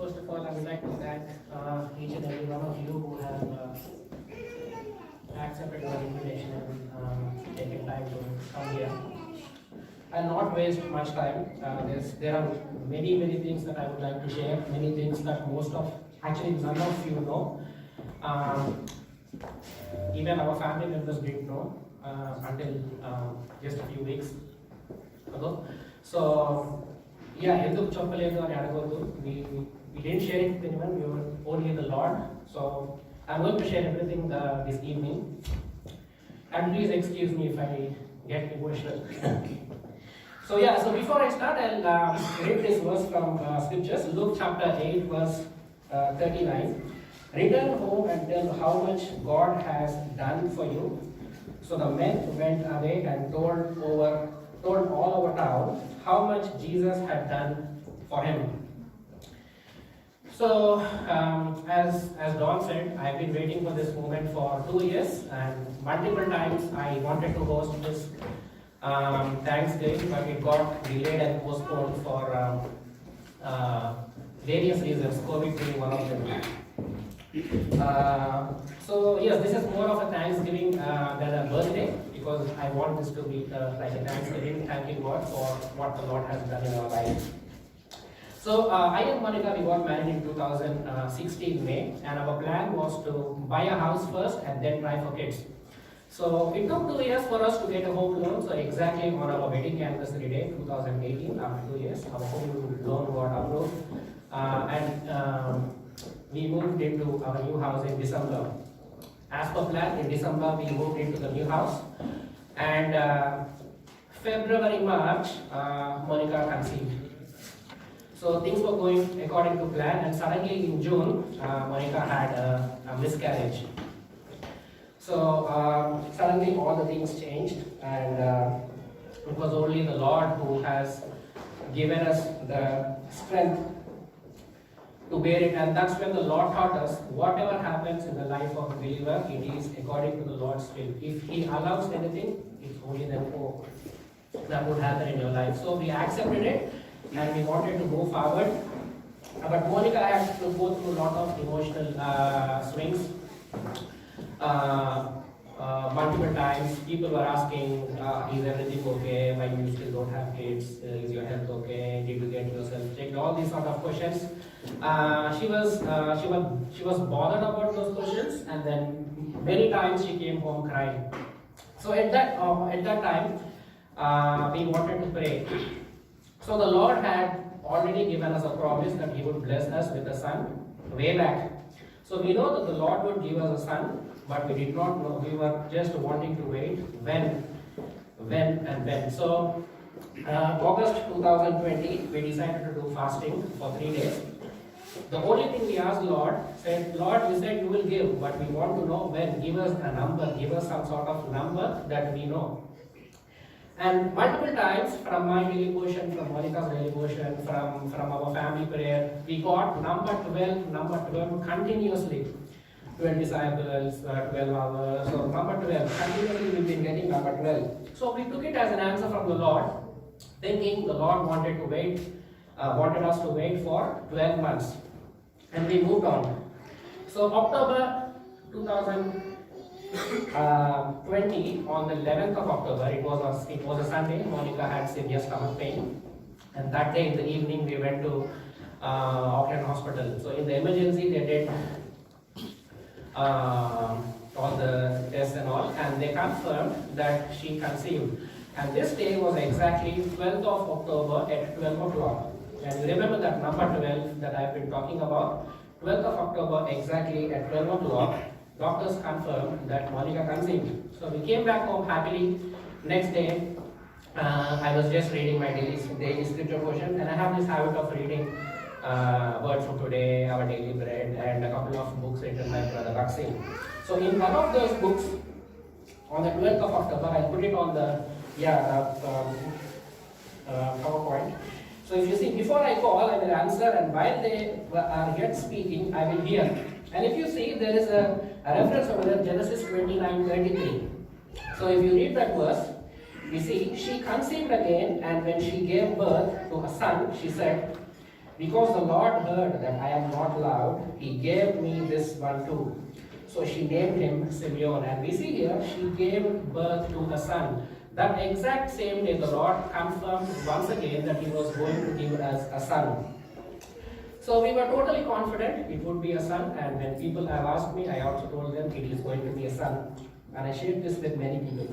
First of all, I would like to thank each and every one of you who have accepted our invitation and taken time to come here. I'll not waste much time. There are many things that I would like to share, many things that actually none of you know. Even our family members didn't know until just a few weeks ago. So, yeah, we didn't share it with anyone, we were only the Lord. So, I'm going to share everything this evening. And please excuse me if I get emotional. So before I start, I'll read this verse from scriptures. Luke chapter 8, verse 39. Return home and tell how much God has done for you. So the men went away and told all over town how much Jesus had done for him. So, as Don said, I've been waiting for this moment for 2 years, and multiple times I wanted to host this Thanksgiving, but it got delayed and postponed for various reasons, COVID being one of them. So yes, this is more of a Thanksgiving than a birthday, because I want this to be like a Thanksgiving, thanking God for what the Lord has done in our lives. So I and Monica, we got married in 2016 May, and our plan was to buy a house first and then try for kids. So it took 2 years for us to get a home loan. So exactly on our wedding anniversary day, 2018, after 2 years, our home loan got approved, and we moved into our new house in December. As per plan, in December we moved into the new house, and February, March, Monica conceived. So things were going according to plan, and suddenly in June, Monica had a miscarriage. So suddenly all the things changed, and it was only the Lord who has given us the strength to bear it, and that's when the Lord taught us whatever happens in the life of a believer, it is according to the Lord's will. If He allows anything, it's only then that would happen in your life. So we accepted it, and we wanted to move forward. But Monica had to go through a lot of emotional swings. Multiple times, people were asking, is everything okay? Why you still don't have kids? Is your health okay? Did you get yourself checked? All these sort of questions. She was bothered about those questions, and then many times she came home crying. So at that time, we wanted to pray. So the Lord had already given us a promise that He would bless us with a son way back. So we know that the Lord would give us a son, but we did not know. We were just wanting to wait when. So August 2020, we decided to do fasting for 3 days. The only thing we asked the Lord, said, Lord, you said you will give, but we want to know when. Give us a number, give us some sort of number that we know. And multiple times, from my daily portion, from Monica's daily portion, from our family prayer, we got number 12 continuously. 12 disciples, 12 hours, so number 12, continuously we've been getting number 12. So we took it as an answer from the Lord, thinking the Lord wanted us to wait for 12 months. And we moved on. So October 2020, on the 11th of October, it was a Sunday. Monica had severe stomach pain, and that day in the evening we went to Auckland Hospital. So in the emergency they did all the tests and all, and they confirmed that she conceived. And this day was exactly 12th of October at 12 o'clock. And you remember that number 12 that I've been talking about? 12th of October exactly at 12 o'clock. Doctors confirmed that Monica conceived. So we came back home happily. Next day, I was just reading my daily scripture portion, and I have this habit of reading Word for Today, Our Daily Bread, and a couple of books written by Brother Vaccine. So in one of those books, on the 12th of October, I put it on the PowerPoint. So if you see, before I call, I will answer, and while they are yet speaking, I will hear. And if you see, there is a reference over there, Genesis 29:33. So if you read that verse, you see, she conceived again, and when she gave birth to a son, she said, Because the Lord heard that I am not loud, he gave me this one too. So she named him Simeon. And we see here, she gave birth to a son. That exact same day, the Lord confirmed once again that he was going to give us a son. So we were totally confident it would be a son. And when people have asked me, I also told them it is going to be a son. And I shared this with many people.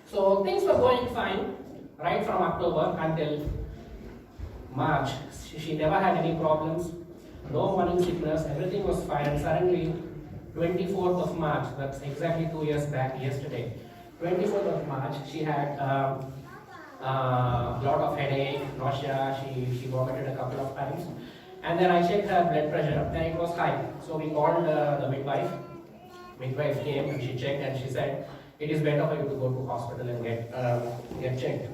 So things were going fine right from October until March. She never had any problems, no morning sickness, everything was fine. And suddenly, 24th of March, that's exactly 2 years back yesterday, 24th of March, she had a lot of headache, nausea, she vomited a couple of times. And then I checked her blood pressure and it was high. So we called the midwife. Midwife came and she checked and she said, it is better for you to go to hospital and get checked.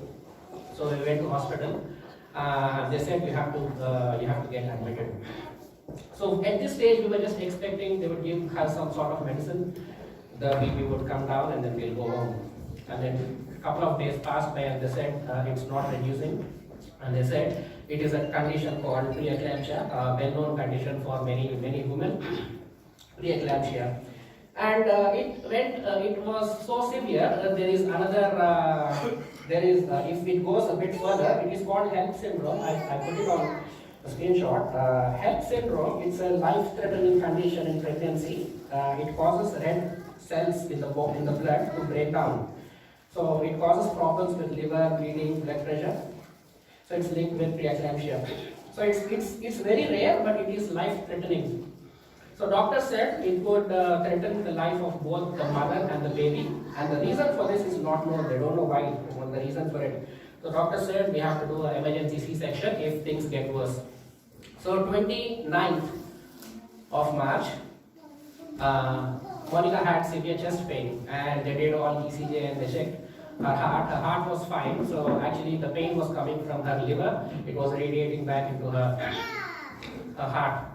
So we went to hospital. They said you have to get admitted. So at this stage we were just expecting they would give her some sort of medicine, the BP would come down and then we'll go home. And then a couple of days passed by and they said it's not reducing. And they said it is a condition called preeclampsia, a well-known condition for many women, preeclampsia. And it was so severe that there is another, if it goes a bit further, it is called HELLP syndrome. I put it on a screenshot. HELLP syndrome, it's a life-threatening condition in pregnancy. It causes red cells in the blood to break down. So it causes problems with liver, bleeding, blood pressure. So it's linked with preeclampsia. So it's very rare, but it is life-threatening. So doctor said it could threaten the life of both the mother and the baby. And the reason for this is not known. They don't know why, what the reason for it. So doctor said we have to do an emergency C-section if things get worse. So 29th of March, Monica had severe chest pain and they did all ECG and they checked her heart. Her heart was fine. So actually the pain was coming from her liver. It was radiating back into her heart.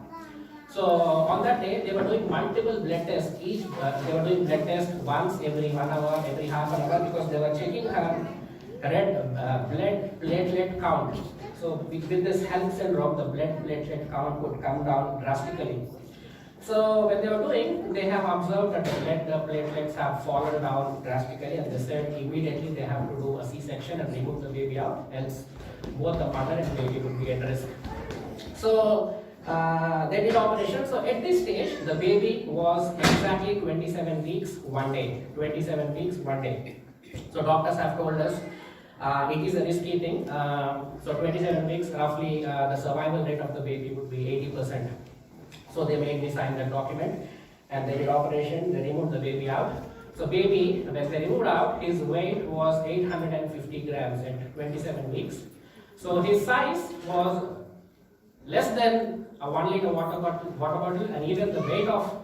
So on that day, they were doing multiple blood tests. They were doing blood tests once every 1 hour, every half an hour, because they were checking her red blood platelet count. So with this HELLP syndrome, the blood platelet count would come down drastically. So when they were doing, they have observed that the blood platelets have fallen down drastically, and they said immediately they have to do a C-section and remove the baby out, else both the mother and baby would be at risk. So they did operation. So at this stage, the baby was exactly 27 weeks, 1 day. 27 weeks, 1 day. So doctors have told us it is a risky thing. So 27 weeks, roughly the survival rate of the baby would be 80%. So they made me sign that document and they did operation, they removed the baby out. So baby, when they removed out, his weight was 850 grams at 27 weeks. So his size was less than a 1 liter water bottle, and even the weight of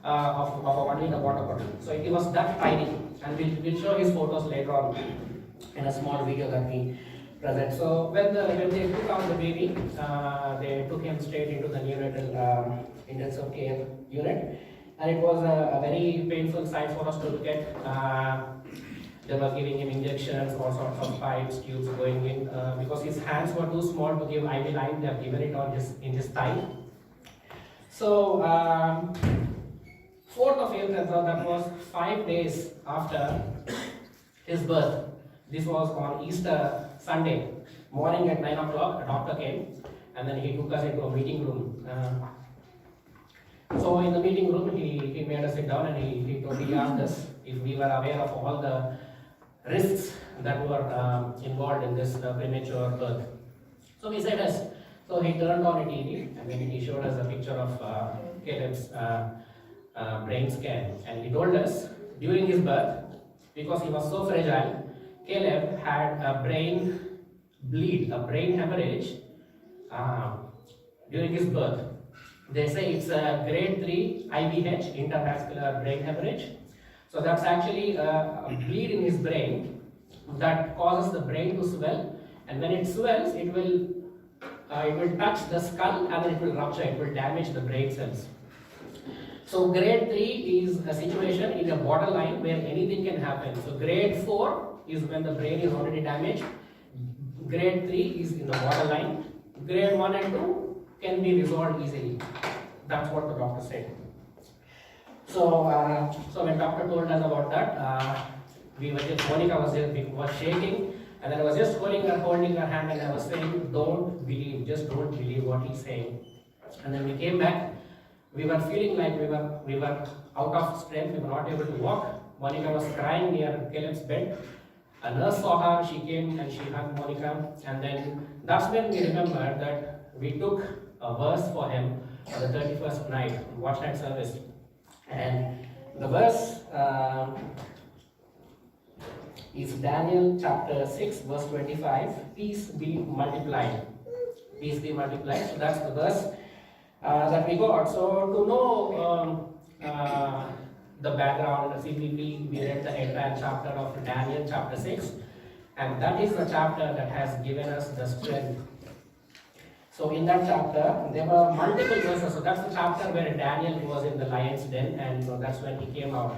a 1 liter water bottle. So it was that tiny, and we'll show his photos later on in a small video that we present. So when they took out the baby, they took him straight into the neonatal intensive care unit, and it was a very painful sight for us to look at. They were giving him injections, all sorts of pipes, tubes going in, because his hands were too small to give IV line. They have given it on in his thigh. So 4th of April, that was 5 days after his birth. This was on Easter Sunday morning at 9 o'clock. A doctor came and then he took us into a meeting room. So in the meeting room, he made us sit down and he asked us if we were aware of all the risks that were involved in this premature birth. So we said yes. So he turned on a TV and then he showed us a picture of Caleb's brain scan, and he told us during his birth, because he was so fragile, Caleb had a brain bleed, a brain hemorrhage during his birth. They say it's a grade 3 IVH, intravascular brain hemorrhage. So that's actually a bleed in his brain that causes the brain to swell, and when it swells, it will touch the skull and then it will rupture, it will damage the brain cells. So grade 3 is a situation in a borderline where anything can happen. So grade 4 is when the brain is already damaged. Grade 3 is in the borderline. grade 1 and 2 can be resolved easily. That's what the doctor said. So, when doctor told us about that, Monica was shaking, and then I was just holding her hand, and I was saying, don't believe, just don't believe what he's saying. And then we came back. We were feeling like we were out of strength. We were not able to walk. Monica was crying near Caleb's bed. A nurse saw her. She came and she hugged Monica. And then that's when we remembered that we took a verse for him on the 31st night, watch night service. And the verse is Daniel chapter 6, verse 25. Peace be multiplied. Peace be multiplied. So that's the verse that we got. So to know the background, we read the entire chapter of Daniel chapter 6, and that is the chapter that has given us the strength. So in that chapter, there were multiple verses. So that's the chapter where Daniel was in the lion's den, and so that's when he came out.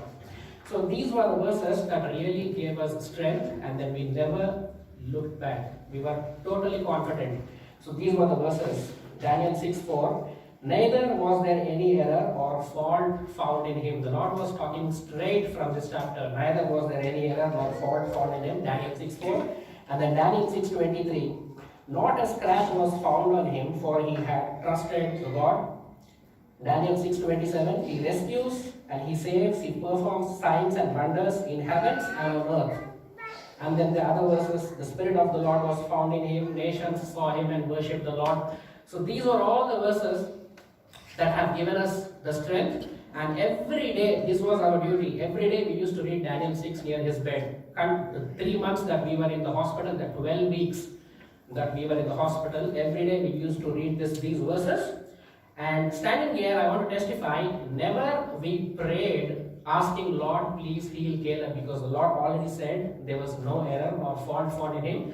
So these were the verses that really gave us strength, and then we never looked back. We were totally confident. So these were the verses. Daniel 6:4. Neither was there any error or fault found in him. The Lord was talking straight from this chapter. Neither was there any error nor fault found in him. Daniel 6:4. And then Daniel 6:23. Not a scratch was found on him, for he had trusted the God. Daniel 6:27. He rescues and he saves. He performs signs and wonders in heavens and on earth. And then the other verses. The Spirit of the Lord was found in him. Nations saw him and worshipped the Lord. So these were all the verses that have given us the strength, and every day, this was our duty. Every day we used to read Daniel 6 near his bed. 3 months that we were in the hospital, the 12 weeks that we were in the hospital, every day we used to read these verses. And standing here, I want to testify, never we prayed asking, Lord, please heal Caleb, because the Lord already said there was no error or fault found in him.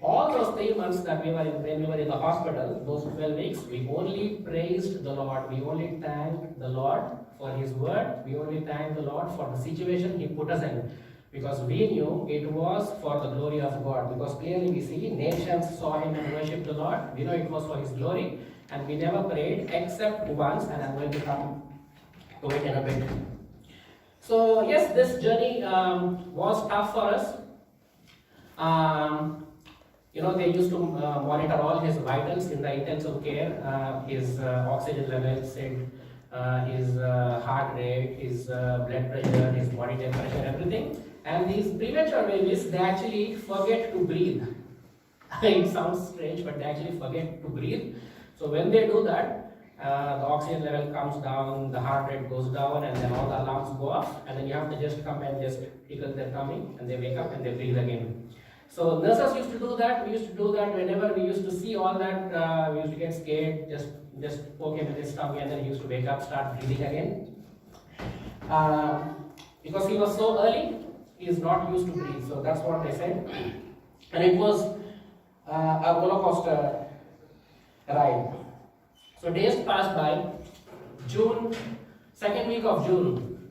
All those 3 months that when we were in the hospital, those 12 weeks, we only praised the Lord. We only thanked the Lord for His word. We only thanked the Lord for the situation He put us in. Because we knew it was for the glory of God. Because clearly we see nations saw Him and worshipped the Lord. We know it was for His glory. And we never prayed except once, and I'm going to come to it in a bit. So yes, this journey was tough for us. They used to monitor all his vitals in the intensive care, his oxygen levels, his heart rate, his blood pressure, his body temperature, everything. And these premature babies, they actually forget to breathe. It sounds strange, but they actually forget to breathe. So when they do that, the oxygen level comes down, the heart rate goes down, and then all the alarms go off, and then you have to just come and just tickle their tummy, and they wake up and they breathe again. So nurses used to do that. We used to do that whenever we used to see all that. We used to get scared, just poke him in his tummy, and then he used to wake up, start breathing again. Because he was so early, he is not used to breathe. So that's what they said. And it was a roller coaster ride. So days passed by. Second week of June,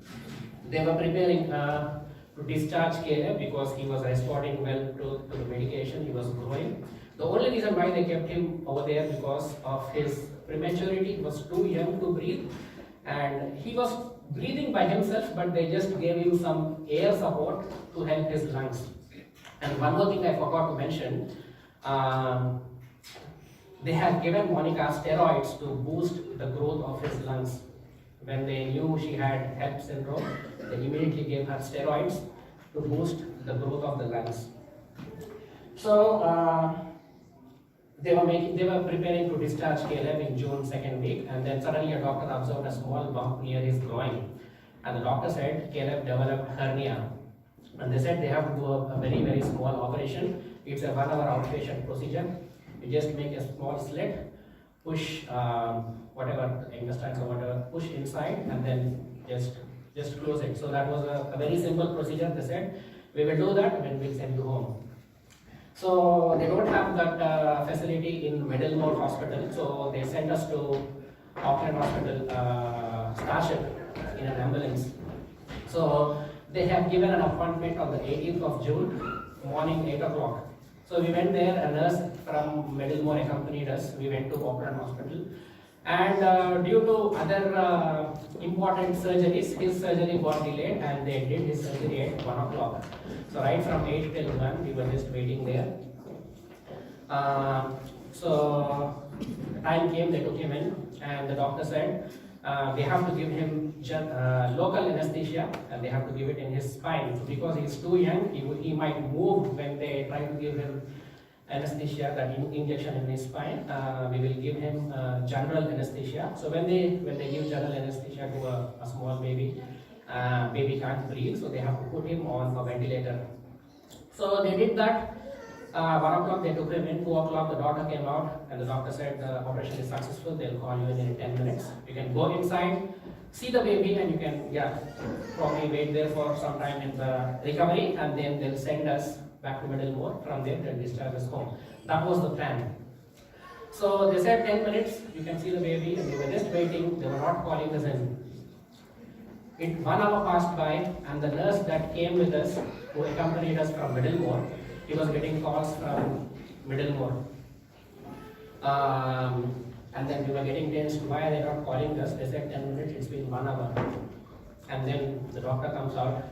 they were preparing to discharge Caleb because he was responding well to the medication. He was growing. The only reason why they kept him over there because of his prematurity. He was too young to breathe, and he was breathing by himself, but they just gave him some air support to help his lungs. And one more thing I forgot to mention, they had given Monica steroids to boost the growth of his lungs. When they knew she had HELLP syndrome, they immediately gave her steroids to boost the growth of the lungs. So they were preparing to discharge Caleb in June 2nd week, and then suddenly a doctor observed a small bump near his groin, and the doctor said Caleb developed hernia, and they said they have to do a very, very small operation. It's a 1 hour outpatient procedure. You just make a small slit, push whatever intestines or whatever, push inside, and then just close it. So that was a very simple procedure. They said we will do that and we'll send you home. So they don't have that facility in Middlemore Hospital, so they sent us to Auckland Hospital, Starship, in an ambulance. So they have given an appointment on the 18th of June, morning 8 o'clock. So we went there, a nurse from Middlemore accompanied us. We went to Auckland Hospital. And due to other important surgeries, his surgery got delayed and they did his surgery at 1 o'clock. So right from 8 till 1, we were just waiting there. So the time came, they took him in and the doctor said they have to give him local anesthesia and they have to give it in his spine. So because he's too young, he might move when they try to give him anesthesia, that injection in his spine. We will give him general anesthesia. So when they give general anesthesia to a small baby, baby can't breathe, so they have to put him on a ventilator. So they did that. 1 o'clock they took him in. 2 o'clock the doctor came out and the doctor said the operation is successful. They'll call you in 10 minutes. You can go inside, see the baby, and you can probably wait there for some time in the recovery, and then they'll send us back to Middlemore. From there they'll discharge us home. That was the plan. So they said 10 minutes, you can see the baby, and we were just waiting. They were not calling us in. 1 hour passed by, and the nurse that came with us, who accompanied us from Middlemore, he was getting calls from Middlemore. And then we were getting tensed. Why are they not calling us? They said 10 minutes, it's been 1 hour. And then the doctor comes out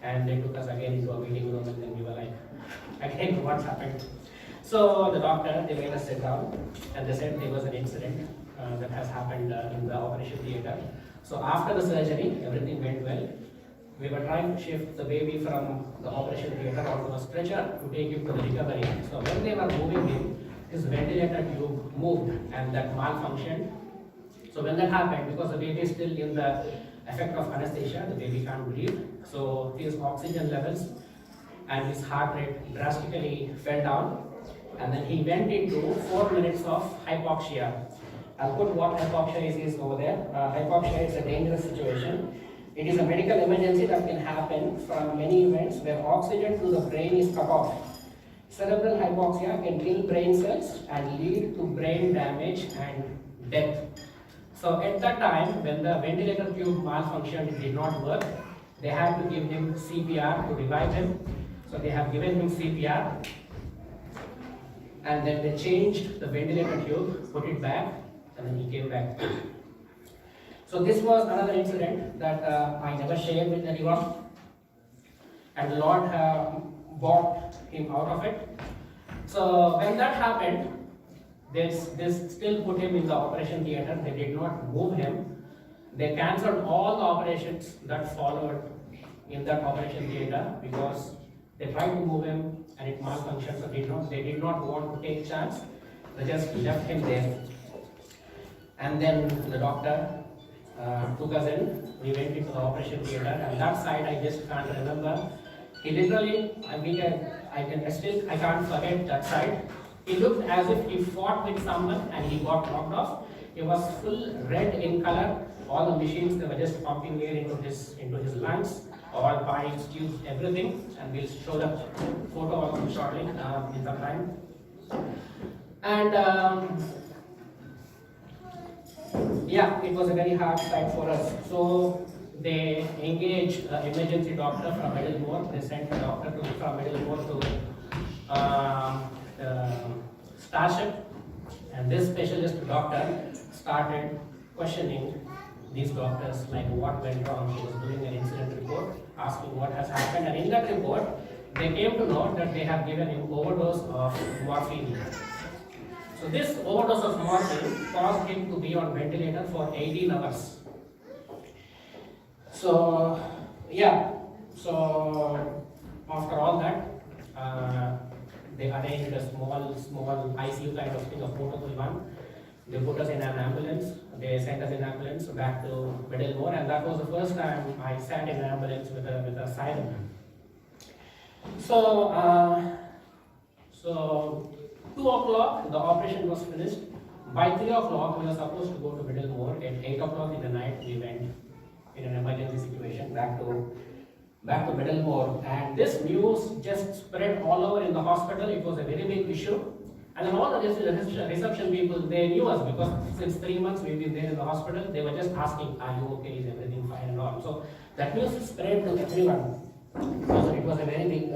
and they took us again into a meeting room, and then we were like, again, what's happened? So the doctor, they made us sit down and they said there was an incident that has happened in the operation theatre. So after the surgery, everything went well. We were trying to shift the baby from the operation theatre onto a stretcher to take him to the recovery. So when they were moving him, his ventilator tube moved and that malfunctioned. So when that happened, because the baby is still in the effect of anesthesia, the baby can't breathe. So his oxygen levels and his heart rate drastically fell down. And then he went into 4 minutes of hypoxia. I'll put what hypoxia is over there. Hypoxia is a dangerous situation. It is a medical emergency that can happen from many events where oxygen to the brain is cut off. Cerebral hypoxia can kill brain cells and lead to brain damage and death. So at that time, when the ventilator tube malfunctioned, it did not work. They had to give him CPR to revive him. So they have given him CPR. And then they changed the ventilator tube, put it back, and then he came back. So this was another incident that I never shared with anyone, and the Lord brought him out of it. So when that happened, they still put him in the operation theatre. They did not move him. They cancelled all the operations that followed in that operation theatre because they tried to move him and it malfunctioned. So they did not want to take chance. They just left him there. And then the doctor took us in. We went into the operation theatre, and that side I just can't remember. He literally, I can't forget that side. He looked as if he fought with someone and he got knocked off. He was full red in color. All the machines, they were just pumping air into his lungs, all pipes, tubes, everything. And we'll show the photo of him shortly in some time. And it was a very hard fight for us. So they engaged an emergency doctor from Middlemore. They sent a doctor from Middlemore to Starship, and this specialist doctor started questioning these doctors, like what went wrong. He was doing an incident report, asking what has happened, and in that report, they came to know that they have given him overdose of morphine. So this overdose of morphine caused him to be on ventilator for 18 hours. So after all that, they arranged a small ICU kind of thing, a portable one. They put us in an ambulance. They sent us in an ambulance back to Middlemore, and that was the first time I sat in an ambulance with a siren. So 2 o'clock, the operation was finished. By 3 o'clock, we were supposed to go to Middlemore. At 8 o'clock in the night, we went in an emergency situation back to Middlemore. And this news just spread all over in the hospital. It was a very big issue. And then all the reception people, they knew us because since 3 months we've been there in the hospital. They were just asking, are you okay? Is everything fine and all? So that news spread to everyone. So it was a very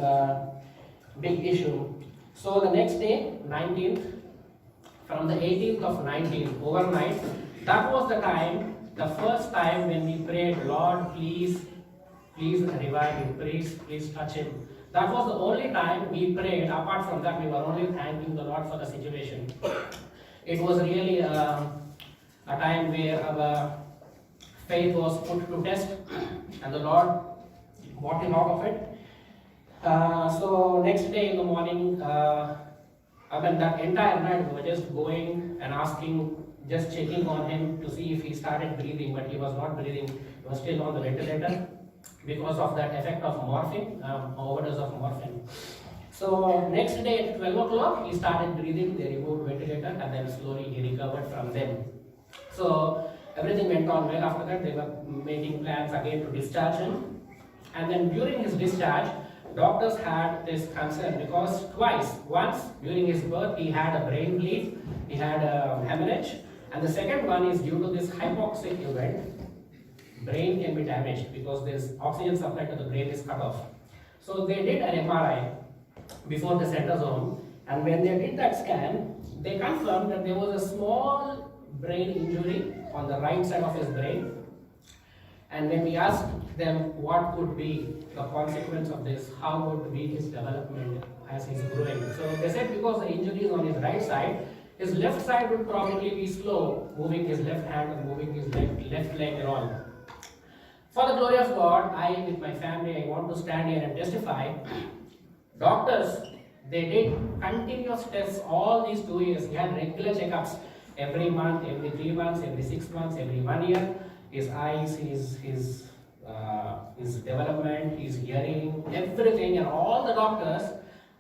big issue. So the next day, 19th, from the 18th of 19th, overnight, that was the time, the first time when we prayed, Lord, please revive him, please touch him. That was the only time we prayed. Apart from that, we were only thanking the Lord for the situation. It was really a time where our faith was put to test, and the Lord brought him out of it. So next day in the morning, that entire night we were just going and asking, just checking on him to see if he started breathing, but he was not breathing. He was still on the ventilator because of that effect of morphine, overdose of morphine. So next day at 12 o'clock, he started breathing. They removed ventilator, and then slowly he recovered from them. So everything went on well. After that, they were making plans again to discharge him. And then during his discharge, doctors had this concern because twice, once during his birth, he had a brain bleed, he had a hemorrhage, and the second one is due to this hypoxic event. Brain can be damaged because this oxygen supply to the brain is cut off. So they did an MRI before they sent us home, and when they did that scan, they confirmed that there was a small brain injury on the right side of his brain. And when we asked them what could be the consequence of this, how would be his development as he's growing, so they said because the injury is on his right side, his left side would probably be slow, moving his left hand and moving his left leg and all. For the glory of God, I with my family, I want to stand here and testify. Doctors, they did continuous tests all these 2 years. He had regular checkups every month, every 3 months, every 6 months, every 1 year. His eyes, his development, his hearing, everything, and all the doctors,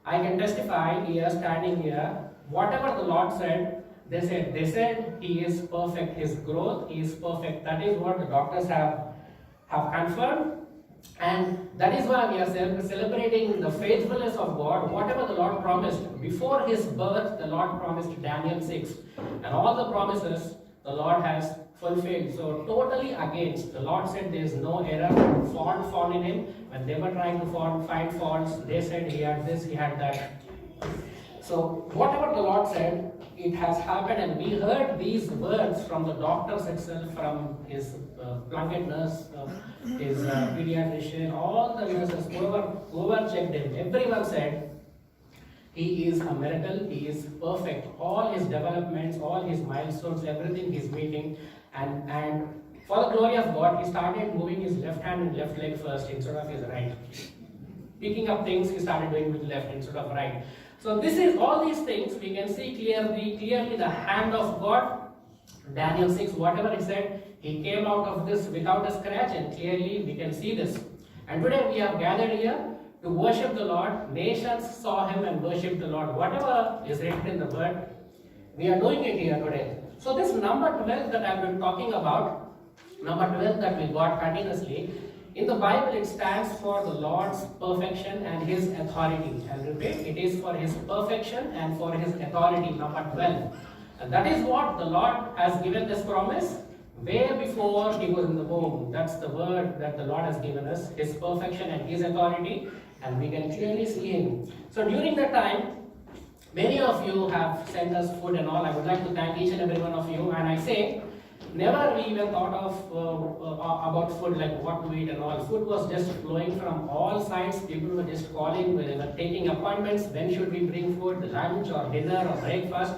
I can testify here, standing here, whatever the Lord said, they said he is perfect, his growth, he is perfect. That is what the doctors have confirmed. And that is why we are celebrating the faithfulness of God. Whatever the Lord promised before his birth, the Lord promised Daniel 6. And all the promises the Lord has fulfilled. So totally against. The Lord said there is no error, fault found in him. When they were trying to find faults, they said he had this, he had that. So whatever the Lord said, it has happened, and we heard these words from the doctors itself, from his blanket nurse, his pediatrician, all the nurses, whoever checked him, everyone said he is a miracle, he is perfect. All his developments, all his milestones, everything he's meeting, and for the glory of God, he started moving his left hand and left leg first instead of his right. Picking up things, he started doing with left instead of right. So this is all these things we can see clearly the hand of God. Daniel 6, whatever he said, he came out of this without a scratch, and clearly we can see this. And today we have gathered here to worship the Lord. Nations saw him and worshipped the Lord. Whatever is written in the word, we are doing it here today. So this number 12 that I've been talking about, number 12 that we got continuously, in the Bible, it stands for the Lord's perfection and his authority. I'll repeat, it is for his perfection and for his authority, number 12. And that is what the Lord has given this promise way before he was in the womb. That's the word that the Lord has given us, his perfection and his authority, and we can clearly see him. So during that time, many of you have sent us food and all. I would like to thank each and every one of you, and I say, never we even thought of about food, like what to eat and all. Food was just flowing from all sides. People were just calling, they were taking appointments. When should we bring food, lunch or dinner or breakfast?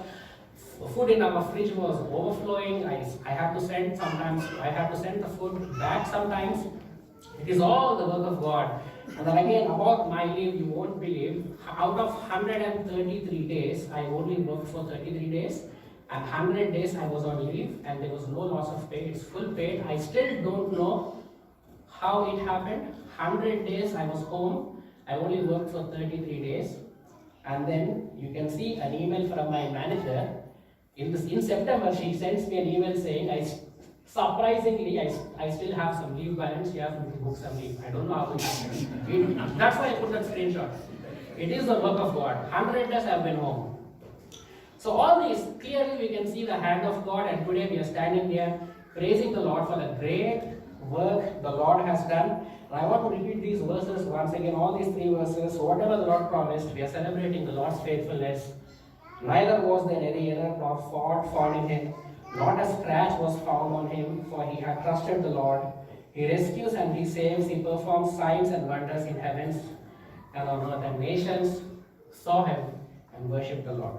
Food in our fridge was overflowing. I have to send sometimes. I have to send the food back sometimes. It is all the work of God. And then again, about my leave, you won't believe. Out of 133 days, I only worked for 33 days. And 100 days I was on leave, and there was no loss of pay. It's full paid. I still don't know how it happened. 100 days I was home. I only worked for 33 days. And then you can see an email from my manager. In September, she sends me an email saying, surprisingly, I still have some leave balance. You have to book some leave. I don't know how it happened. That's why I put that screenshot. It is the work of God. 100 days I have been home. So all these, clearly we can see the hand of God, and today we are standing here praising the Lord for the great work the Lord has done. And I want to repeat these verses once again, all these three verses. So whatever the Lord promised, we are celebrating the Lord's faithfulness. Neither was there any error nor fault found in him. Not a scratch was found on him, for he had trusted the Lord. He rescues and he saves. He performs signs and wonders in heavens and on earth, and nations saw him and worshipped the Lord.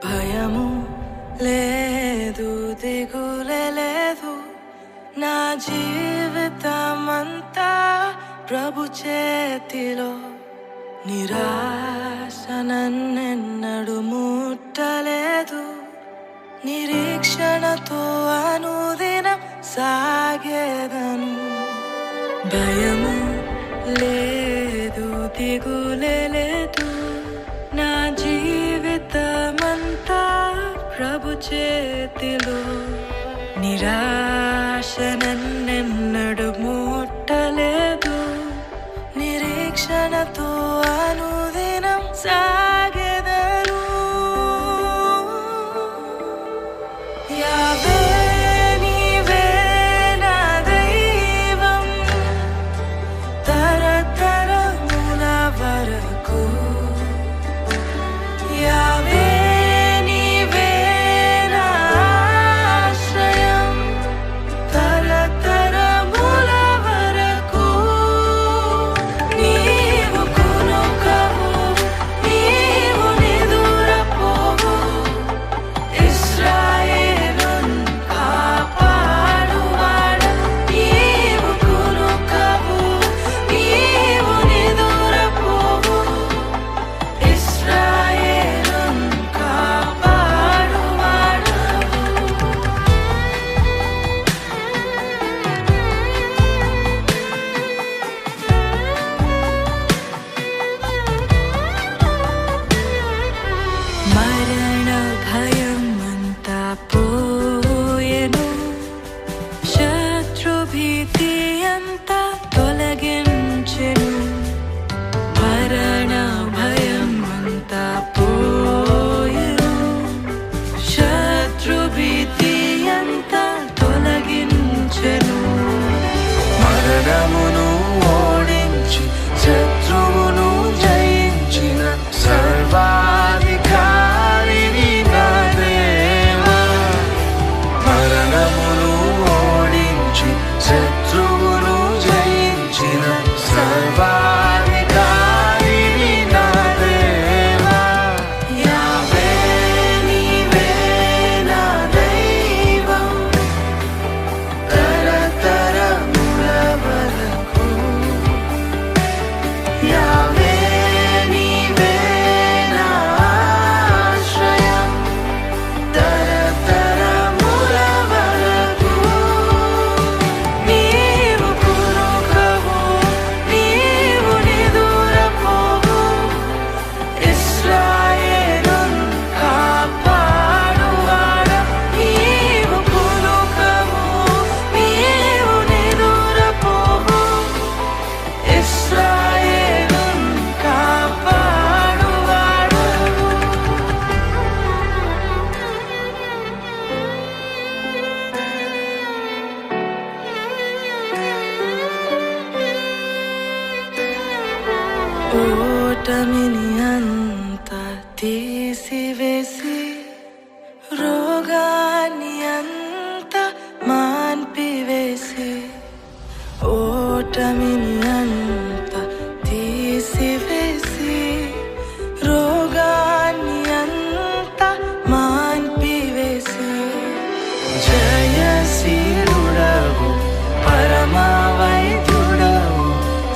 భయము లేదు దిగులే లేదు నా జీవితమంతా ప్రభు చేతిలో నిరాశ నన్నెన్నడు ముట్టలేదు నిరీక్షణతో అనుదినం సాగేదను భయము లేదు దిగులే లేదు నా జీవితమంతా ప్రభు చేతిలో నిరాశ నన్నెన్నడు ముట్టలేదు నిరీక్షణతో అనుదినం సాగెదను యావే నీవే నా దైవం తరతరముల వరకు యావే నీవే నా ఆశ్రయం తరతరముల వరకు నీవు కునుకవు నీవు నిదురపోవు ఇశ్రాయేలును కాపాడువాడు నీవు కునుకవు నీవు నిదురపోవు ఇశ్రాయేలును కాపాడువాడు మరణ భయమంతా పోయెను శత్రుభీతి అంతా తొలగించెను మరణ భయమంతా పోయెను శత్రుభీతి అంతా తొలగించెను మరణమును ఓడించి శత్రువును జయించిన సర్వాధికారిని నా దేవా మరణమును ఓడించి శత్రువును జయించిన సర్వాధికారిని నా దేవా యావే నీవే నా దైవం తరతరముల వరకు యావే నీవే నా ఆశ్రయం తరతరముల వరకు నీవు కునుకవు నీవు నిదురపోవు ఇశ్రాయేలును కాపాడువాడు నీవు కునుకవు నీవు నిదురపోవు ఇశ్రాయేలును కాపాడువాడు ఓటమిని అంతా తీసివేసి రోగాన్ని అంతా మాన్పివేసి ఓటమిని అంతా తీసివేసి రోగాన్ని అంతా మాన్పివేసి జయశీలుడవు పరమా వైద్యుడవు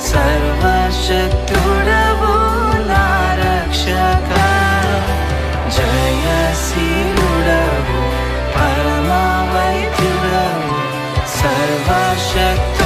సర్వశక్తుడవు నా రక్షక జయశీలుడవు పరమా వైద్యుడవు సర్వశక్తుడవు